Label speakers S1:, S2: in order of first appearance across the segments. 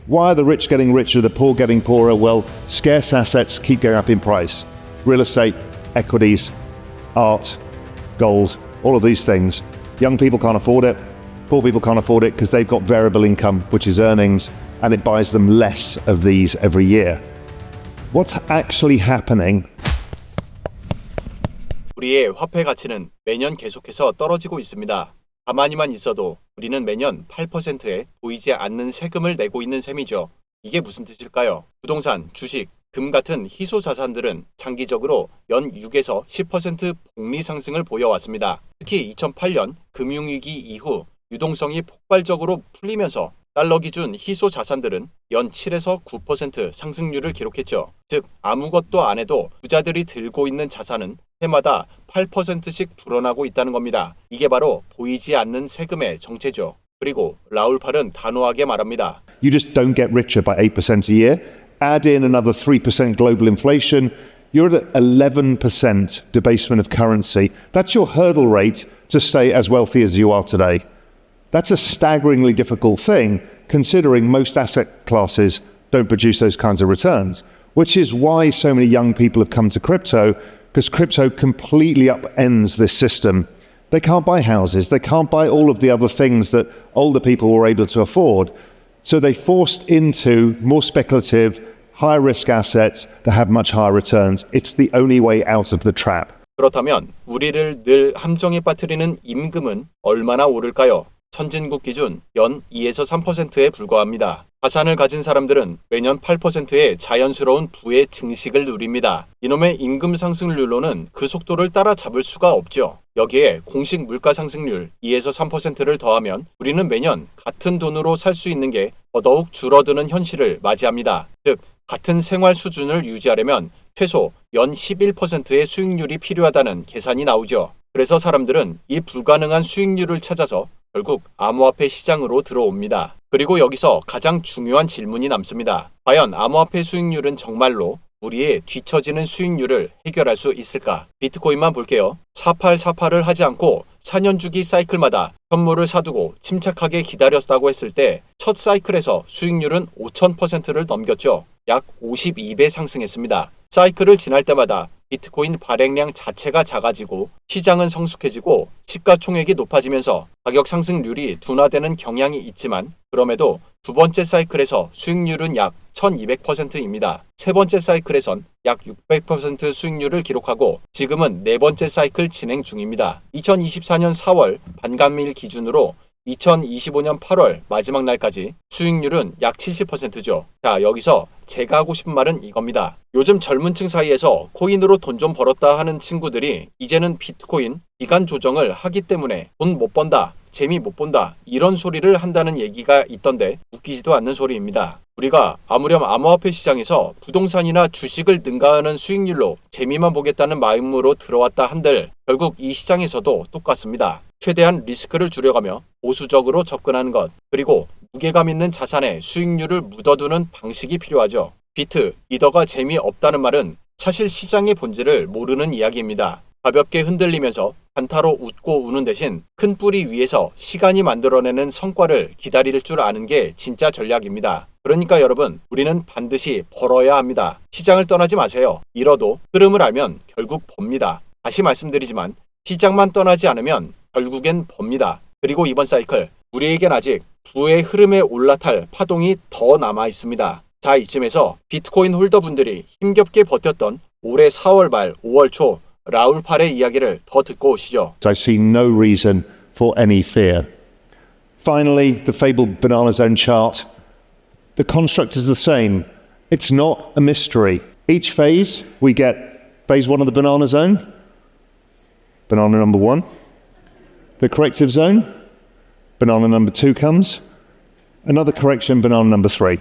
S1: Why are the rich getting richer, the poor getting poorer? Well, scarce assets keep going up in price. Real estate, equities, art, gold, all of these things. Young people can't afford it. Poor people can't afford it because they've got variable income, which is earnings, and it buys them less of these every year. What's actually happening?
S2: 우리의 화폐 가치는 매년 계속해서 떨어지고 있습니다. 가만히만 있어도 우리는 매년 8%의 보이지 않는 세금을 내고 있는 셈이죠. 이게 무슨 뜻일까요? 부동산, 주식, 금 같은 희소 자산들은 장기적으로 연 6에서 10% 복리 상승을 보여왔습니다. 특히 2008년 금융위기 이후 유동성이 폭발적으로 풀리면서 달러 기준 희소 자산들은 연 7에서 9% 상승률을 기록했죠. 즉 아무것도 안 해도 부자들이 들고 있는 자산은 해마다 8%씩 불어나고 있다는 겁니다. 이게 바로 보이지 않는 세금의 정체죠. 그리고 라울 팔은 단호하게 말합니다.
S1: You just don't get richer by 8% a year. Add in another 3% global inflation. You're at 11% debasement of currency. That's your hurdle rate to stay as wealthy as you are today. That's a staggeringly difficult thing, considering most asset classes don't produce those kinds of returns, which is why so many young people have come to crypto, because crypto completely upends this system. They can't buy houses, they can't buy all of the other things that older people were able to afford. So they forced into more speculative, high-risk assets that have much higher returns. It's the only way out of the trap.
S2: 그렇다면 우리를 늘 함정에 빠뜨리는 임금은 얼마나 오를까요? 선진국 기준 연 2에서 3%에 불과합니다. 자산을 가진 사람들은 매년 8%의 자연스러운 부의 증식을 누립니다. 이놈의 임금 상승률로는 그 속도를 따라잡을 수가 없죠. 여기에 공식 물가 상승률 2에서 3%를 더하면 우리는 매년 같은 돈으로 살 수 있는 게 더더욱 줄어드는 현실을 맞이합니다. 즉, 같은 생활 수준을 유지하려면 최소 연 11%의 수익률이 필요하다는 계산이 나오죠. 그래서 사람들은 이 불가능한 수익률을 찾아서 결국 암호화폐 시장으로 들어옵니다. 그리고 여기서 가장 중요한 질문이 남습니다. 과연 암호화폐 수익률은 정말로 우리의 뒤처지는 수익률을 해결할 수 있을까? 비트코인만 볼게요. 4848을 하지 않고 4년 주기 사이클마다 선물을 사두고 침착하게 기다렸다고 했을 때 첫 사이클에서 수익률은 5000%를 넘겼죠. 약 52배 상승했습니다. 사이클을 지날 때마다 비트코인 발행량 자체가 작아지고 시장은 성숙해지고 시가총액이 높아지면서 가격 상승률이 둔화되는 경향이 있지만 그럼에도 두 번째 사이클에서 수익률은 약 1200%입니다. 세 번째 사이클에선 약 600% 수익률을 기록하고 지금은 네 번째 사이클 진행 중입니다. 2024년 4월 반감일 기준으로 2025년 8월 마지막 날까지 수익률은 약 70%죠. 자, 여기서 제가 하고 싶은 말은 이겁니다. 요즘 젊은 층 사이에서 코인으로 돈 좀 벌었다 하는 친구들이 이제는 비트코인 기간 조정을 하기 때문에 돈 못 번다, 재미 못 본다 이런 소리를 한다는 얘기가 있던데 웃기지도 않는 소리입니다. 우리가 아무렴 암호화폐 시장에서 부동산이나 주식을 능가하는 수익률로 재미만 보겠다는 마음으로 들어왔다 한들 결국 이 시장에서도 똑같습니다. 최대한 리스크를 줄여가며 보수적으로 접근하는 것, 그리고 무게감 있는 자산에 수익률을 묻어두는 방식이 필요하죠. 비트, 이더가 재미없다는 말은 사실 시장의 본질을 모르는 이야기입니다. 가볍게 흔들리면서 단타로 웃고 우는 대신 큰 뿌리 위에서 시간이 만들어내는 성과를 기다릴 줄 아는 게 진짜 전략입니다. 그러니까 여러분, 우리는 반드시 벌어야 합니다. 시장을 떠나지 마세요. 잃어도 흐름을 알면 결국 법니다. 다시 말씀드리지만 시장만 떠나지 않으면 결국엔 법니다. 그리고 이번 사이클, 우리에겐 아직 부의 흐름에 올라탈 파동이 더 남아 있습니다. 자, 이쯤에서 비트코인 홀더분들이 힘겹게 버텼던 올해 4월 말 5월 초 라울 팔의 이야기를 더 듣고 오시죠.
S1: I see no reason for any fear. Finally, the fabled banana zone chart. The construct is the same. It's not a mystery. Each phase, we get phase 1 of the banana zone, banana number 1. The corrective zone, banana number 2 comes, another correction, banana number 3.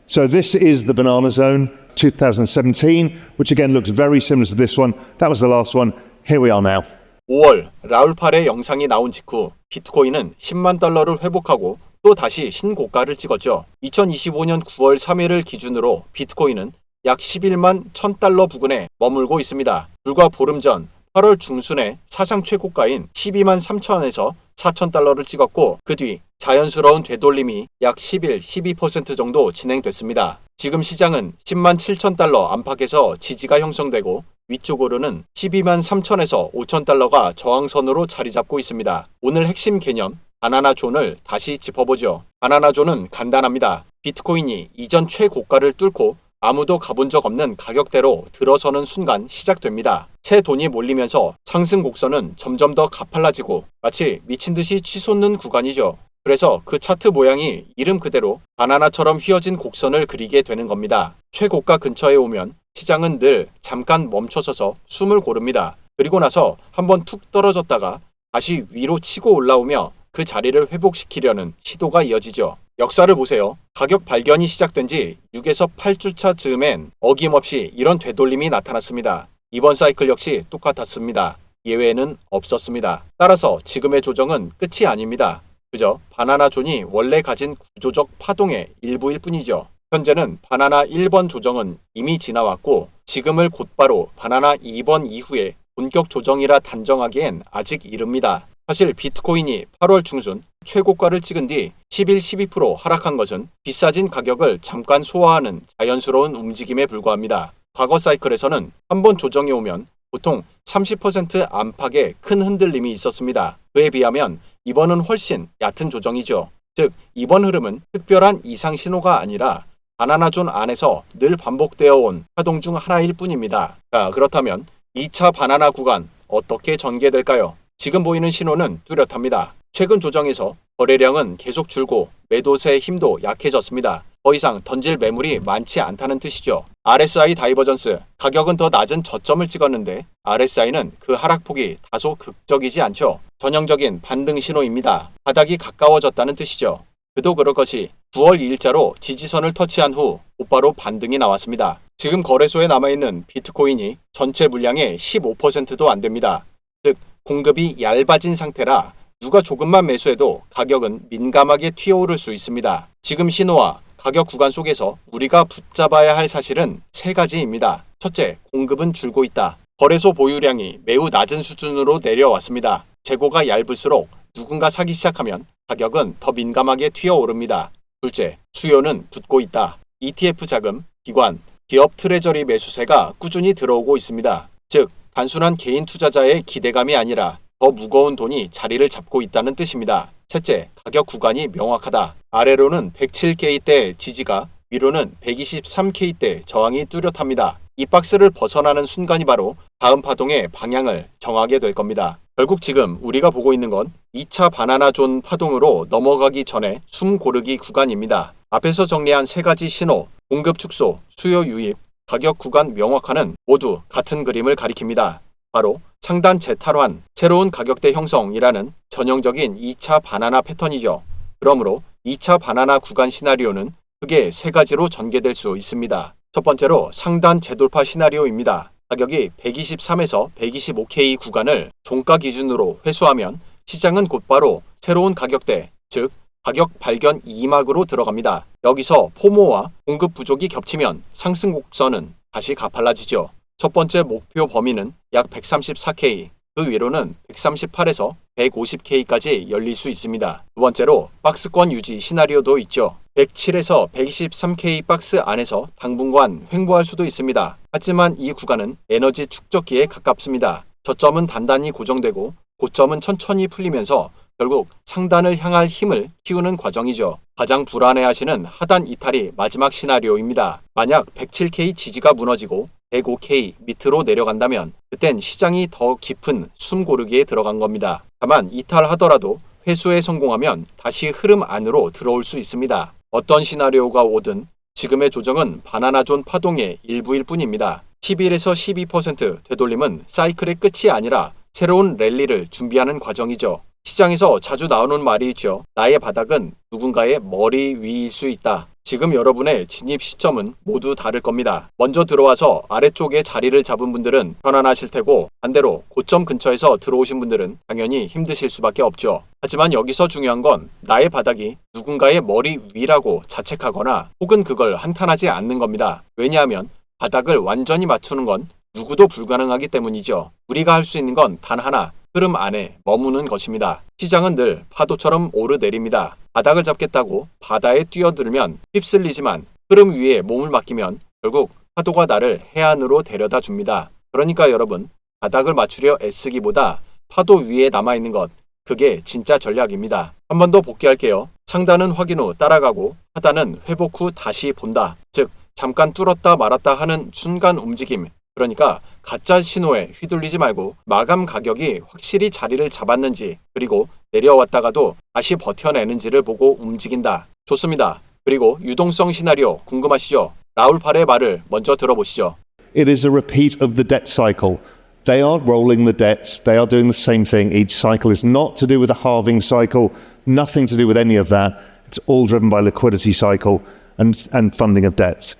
S1: So this is the banana zone 2017, which again looks very similar to this one. That was the last one. Here we are now.
S2: 5월 라울 팔의 영상이 나온 직후 비트코인은 10만 달러를 회복하고 또 다시 신고가를 찍었죠. 2025년 9월 3일을 기준으로 비트코인은 약 11만 1000달러 부근에 머물고 있습니다. 불과 보름 전 8월 중순에 사상 최고가인 12만 3천에서 4천 달러를 찍었고 그 뒤 자연스러운 되돌림이 약 11, 12% 정도 진행됐습니다. 지금 시장은 10만 7천 달러 안팎에서 지지가 형성되고 위쪽으로는 12만 3천에서 5천 달러가 저항선으로 자리 잡고 있습니다. 오늘 핵심 개념 바나나 존을 다시 짚어보죠. 바나나 존은 간단합니다. 비트코인이 이전 최고가를 뚫고 아무도 가본 적 없는 가격대로 들어서는 순간 시작됩니다. 새 돈이 몰리면서 상승 곡선은 점점 더 가팔라지고 마치 미친 듯이 치솟는 구간이죠. 그래서 그 차트 모양이 이름 그대로 바나나처럼 휘어진 곡선을 그리게 되는 겁니다. 최고가 근처에 오면 시장은 늘 잠깐 멈춰서서 숨을 고릅니다. 그리고 나서 한번 툭 떨어졌다가 다시 위로 치고 올라오며 그 자리를 회복시키려는 시도가 이어지죠. 역사를 보세요. 가격 발견이 시작된 지 6에서 8주차 즈음엔 어김없이 이런 되돌림이 나타났습니다. 이번 사이클 역시 똑같았습니다. 예외는 없었습니다. 따라서 지금의 조정은 끝이 아닙니다. 그저 바나나 존이 원래 가진 구조적 파동의 일부일 뿐이죠. 현재는 바나나 1번 조정은 이미 지나왔고 지금을 곧바로 바나나 2번 이후에 본격 조정이라 단정하기엔 아직 이릅니다. 사실 비트코인이 8월 중순 최고가를 찍은 뒤 11, 12% 하락한 것은 비싸진 가격을 잠깐 소화하는 자연스러운 움직임에 불과합니다. 과거 사이클에서는 한번 조정이 오면 보통 30% 안팎의 큰 흔들림이 있었습니다. 그에 비하면 이번은 훨씬 얕은 조정이죠. 즉 이번 흐름은 특별한 이상 신호가 아니라 바나나 존 안에서 늘 반복되어 온 파동 중 하나일 뿐입니다. 자, 그렇다면 2차 바나나 구간 어떻게 전개될까요? 지금 보이는 신호는 뚜렷합니다. 최근 조정에서 거래량은 계속 줄고 매도세의 힘도 약해졌습니다. 더 이상 던질 매물이 많지 않다는 뜻이죠. RSI 다이버전스, 가격은 더 낮은 저점을 찍었는데 RSI는 그 하락폭이 다소 극적이지 않죠. 전형적인 반등 신호입니다. 바닥이 가까워졌다는 뜻이죠. 그도 그럴 것이 9월 2일자로 지지선을 터치한 후 곧바로 반등이 나왔습니다. 지금 거래소에 남아있는 비트코인이 전체 물량의 15%도 안 됩니다. 즉 공급이 얇아진 상태라 누가 조금만 매수해도 가격은 민감하게 튀어오를 수 있습니다. 지금 신호와 가격 구간 속에서 우리가 붙잡아야 할 사실은 세 가지입니다. 첫째, 공급은 줄고 있다. 거래소 보유량이 매우 낮은 수준으로 내려왔습니다. 재고가 얇을수록 누군가 사기 시작하면 가격은 더 민감하게 튀어오릅니다. 둘째, 수요는 붙고 있다. ETF 자금, 기관, 기업 트레저리 매수세가 꾸준히 들어오고 있습니다. 즉, 단순한 개인 투자자의 기대감이 아니라 더 무거운 돈이 자리를 잡고 있다는 뜻입니다. 셋째, 가격 구간이 명확하다. 아래로는 107K대 지지가, 위로는 123K대 저항이 뚜렷합니다. 이 박스를 벗어나는 순간이 바로 다음 파동의 방향을 정하게 될 겁니다. 결국 지금 우리가 보고 있는 건 2차 바나나 존 파동으로 넘어가기 전에 숨 고르기 구간입니다. 앞에서 정리한 세 가지 신호, 공급 축소, 수요 유입, 가격 구간 명확화는 모두 같은 그림을 가리킵니다. 바로 상단 재탈환, 새로운 가격대 형성이라는 전형적인 2차 바나나 패턴이죠. 그러므로 2차 바나나 구간 시나리오는 크게 세 가지로 전개될 수 있습니다. 첫 번째로 상단 재돌파 시나리오입니다. 가격이 123에서 125K 구간을 종가 기준으로 회수하면 시장은 곧바로 새로운 가격대, 즉 가격 발견 2막으로 들어갑니다. 여기서 포모와 공급 부족이 겹치면 상승 곡선은 다시 가팔라지죠. 첫 번째 목표 범위는 약 134K, 그 위로는 138에서 150K까지 열릴 수 있습니다. 두 번째로 박스권 유지 시나리오도 있죠. 107에서 123K 박스 안에서 당분간 횡보할 수도 있습니다. 하지만 이 구간은 에너지 축적기에 가깝습니다. 저점은 단단히 고정되고 고점은 천천히 풀리면서 결국 상단을 향할 힘을 키우는 과정이죠. 가장 불안해하시는 하단 이탈이 마지막 시나리오입니다. 만약 107K 지지가 무너지고 105K 밑으로 내려간다면 그땐 시장이 더 깊은 숨 고르기에 들어간 겁니다. 다만 이탈하더라도 회수에 성공하면 다시 흐름 안으로 들어올 수 있습니다. 어떤 시나리오가 오든 지금의 조정은 바나나존 파동의 일부일 뿐입니다. 11에서 12% 되돌림은 사이클의 끝이 아니라 새로운 랠리를 준비하는 과정이죠. 시장에서 자주 나오는 말이 있죠. 나의 바닥은 누군가의 머리 위일 수 있다. 지금 여러분의 진입 시점은 모두 다를 겁니다. 먼저 들어와서 아래쪽에 자리를 잡은 분들은 편안하실 테고 반대로 고점 근처에서 들어오신 분들은 당연히 힘드실 수밖에 없죠. 하지만 여기서 중요한 건 나의 바닥이 누군가의 머리 위라고 자책하거나 혹은 그걸 한탄하지 않는 겁니다. 왜냐하면 바닥을 완전히 맞추는 건 누구도 불가능하기 때문이죠. 우리가 할 수 있는 건 단 하나, 흐름 안에 머무는 것입니다. 시장은 늘 파도처럼 오르내립니다. 바닥을 잡겠다고 바다에 뛰어들면 휩쓸리지만 흐름 위에 몸을 맡기면 결국 파도가 나를 해안으로 데려다 줍니다. 그러니까 여러분, 바닥을 맞추려 애쓰기보다 파도 위에 남아있는 것, 그게 진짜 전략입니다. 한 번 더 복귀할게요. 상단은 확인 후 따라가고 하단은 회복 후 다시 본다. 즉, 잠깐 뚫었다 말았다 하는 순간 움직임. 그러니까 가짜 신호에 휘둘리지 말고 마감 가격이 확실히 자리를 잡았는지 그리고 내려왔다가도 다시 버텨내는지를 보고 움직인다. 좋습니다. 그리고 유동성 시나리오 궁금하시죠? 라울 팔의 말을 먼저 들어보시죠.
S1: It is a repeat of the debt cycle. They are rolling the debts. They are doing the same thing each cycle. It's not to do with a halving cycle, nothing to do with any of that. It's all driven by liquidity cycle and funding of debts.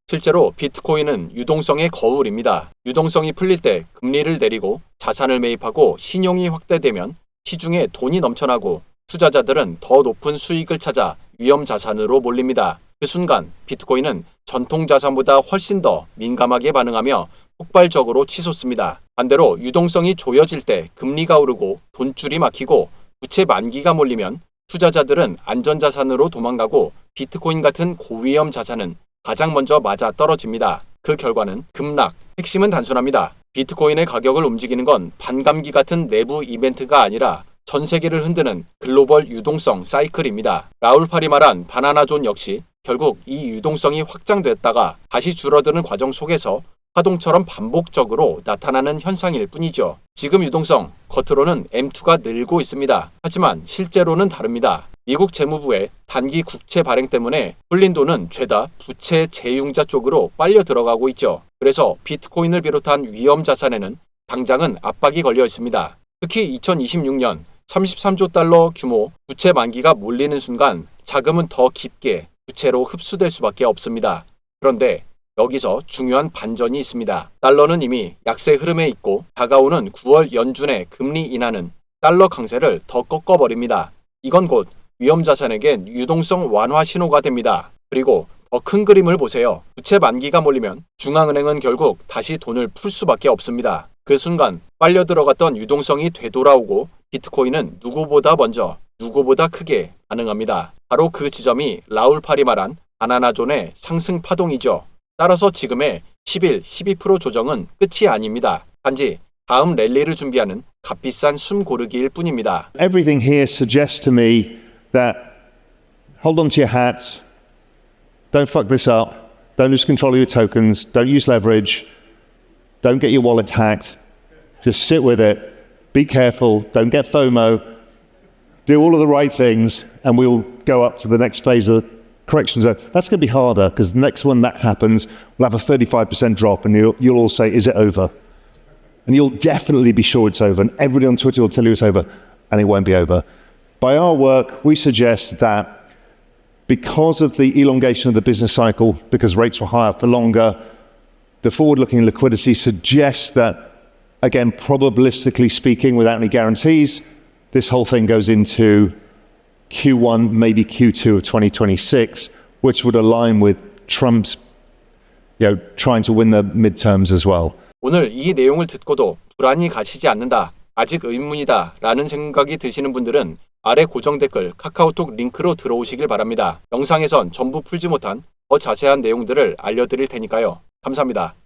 S2: 실제로 비트코인은 유동성의 거울입니다. 유동성이 풀릴 때 금리를 내리고 자산을 매입하고 신용이 확대되면 시중에 돈이 넘쳐나고 투자자들은 더 높은 수익을 찾아 위험 자산으로 몰립니다. 그 순간 비트코인은 전통 자산보다 훨씬 더 민감하게 반응하며 폭발적으로 치솟습니다. 반대로 유동성이 조여질 때 금리가 오르고 돈줄이 막히고 부채 만기가 몰리면 투자자들은 안전자산으로 도망가고 비트코인 같은 고위험 자산은 가장 먼저 맞아 떨어집니다. 그 결과는 급락. 핵심은 단순합니다. 비트코인의 가격을 움직이는 건 반감기 같은 내부 이벤트가 아니라 전 세계를 흔드는 글로벌 유동성 사이클입니다. 라울 팔이 말한 바나나존 역시 결국 이 유동성이 확장됐다가 다시 줄어드는 과정 속에서 파동처럼 반복적으로 나타나는 현상일 뿐이죠. 지금 유동성, 겉으로는 M2가 늘고 있습니다. 하지만 실제로는 다릅니다. 미국 재무부의 단기 국채 발행 때문에 풀린 돈은 죄다 부채 제융자 쪽으로 빨려 들어가고 있죠. 그래서 비트코인을 비롯한 위험 자산에는 당장은 압박이 걸려 있습니다. 특히 2026년 33조 달러 규모 부채 만기가 몰리는 순간 자금은 더 깊게 부채로 흡수될 수밖에 없습니다. 그런데 여기서 중요한 반전이 있습니다. 달러는 이미 약세 흐름에 있고 다가오는 9월 연준의 금리 인하는 달러 강세를 더 꺾어버립니다. 이건 곧 위험자산에겐 유동성 완화 신호가 됩니다. 그리고 더 큰 그림을 보세요. 부채 만기가 몰리면 중앙은행은 결국 다시 돈을 풀 수밖에 없습니다. 그 순간 빨려 들어갔던 유동성이 되돌아오고 비트코인은 누구보다 먼저, 누구보다 크게 반응합니다. 바로 그 지점이 라울 팔이 말한 바나나존의 상승 파동이죠. 따라서 지금의 11, 12% 조정은 끝이 아닙니다. 단지 다음 랠리를 준비하는 값비싼 숨 고르기일 뿐입니다.
S1: Everything here suggests to me that hold on to your hats, don't fuck this up, don't lose control of your tokens, don't use leverage, don't get your wallet hacked, just sit with it, be careful, don't get FOMO, do all of the right things, and we'll go up to the next phase of correction zone. That's going to be harder because the next one that happens, we'll have a 35% drop and you'll all say, is it over? And you'll definitely be sure it's over. And everybody on Twitter will tell you it's over, and it won't be over. By our work, we suggest that because of the elongation of the business cycle, because rates were higher for longer, the forward-looking liquidity suggests that, again, probabilistically speaking, without any guarantees, this whole thing goes into Q1, maybe Q2 of 2026, which would align with Trump's, trying to win the midterms as well.
S2: 오늘 이 내용을 듣고도 불안이 가시지 않는다, 아직 의문이다 라는 생각이 드시는 분들은 아래 고정 댓글 카카오톡 링크로 들어오시길 바랍니다. 영상에선 전부 풀지 못한 더 자세한 내용들을 알려드릴 테니까요. 감사합니다.